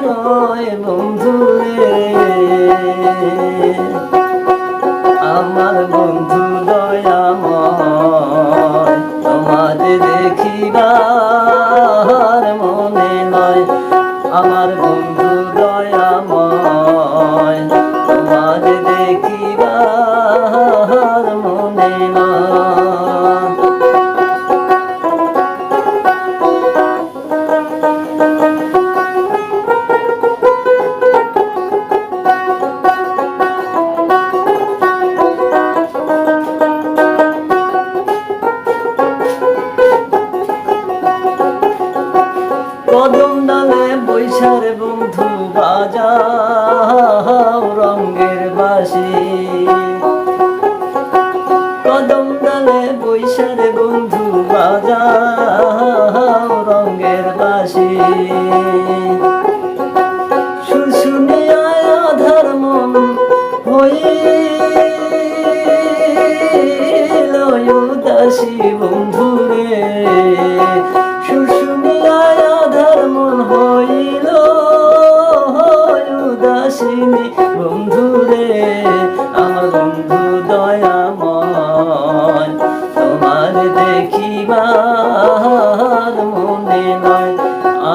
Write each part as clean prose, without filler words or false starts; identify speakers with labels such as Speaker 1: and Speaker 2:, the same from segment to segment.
Speaker 1: নয় বন্ধু রে, আমার বন্ধু দয়াময়, তোমারে দেখিবার মনে নয়। আমার বন্ধু দয়াময়, তোমারে দেখিবার মনে নয়। কদম ডালে বৈশার বন্ধু বাজাও রঙের বাঁশি, কদম ডালে বৈশার বন্ধু বাজাও রঙের বাঁশি। সুর শুনিয়া আধার মন হইল উদাসী বন্ধু রে, সুর শুনিয়া আধার মন হইল উদাসিনী বন্ধু রে। আমার বন্ধু দয়াময়, তোমার দেখিবার মনে নয়।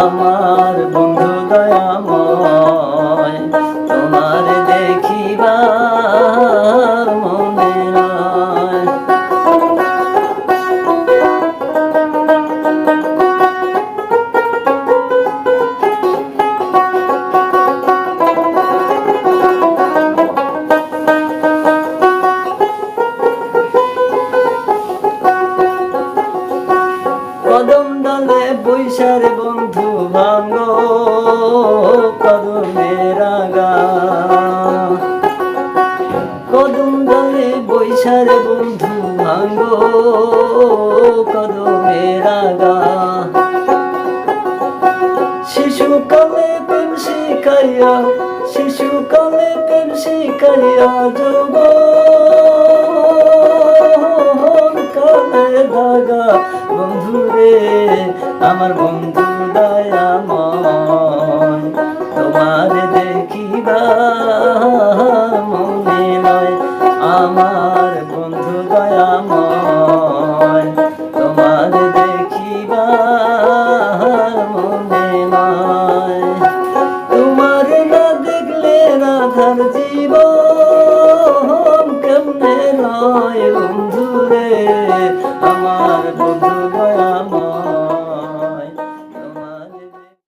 Speaker 1: আমার বন্ধু দয়াময়, তোমার দেখিবার মনে নয়। কদম ডালে বৈশার বন্ধু ভাঙ্গো কদমের আগা, কদম ডালে বৈশার বন্ধু ভাঙ্গো কদমের আগা। শিশুকালে প্রেম শিখাইয়া, শিশুকালে প্রেম শিখাইয়া যৌবন কালে দাগা বন্ধু রে। আমার বন্ধু দয়াময়, তোমার দেখিবার মনে নয়। আমার বন্ধু দয়াময়, তোমার দেখিবার মনে নয়। তোমার না দেখলে রাধার জীবন কেমনে নয়।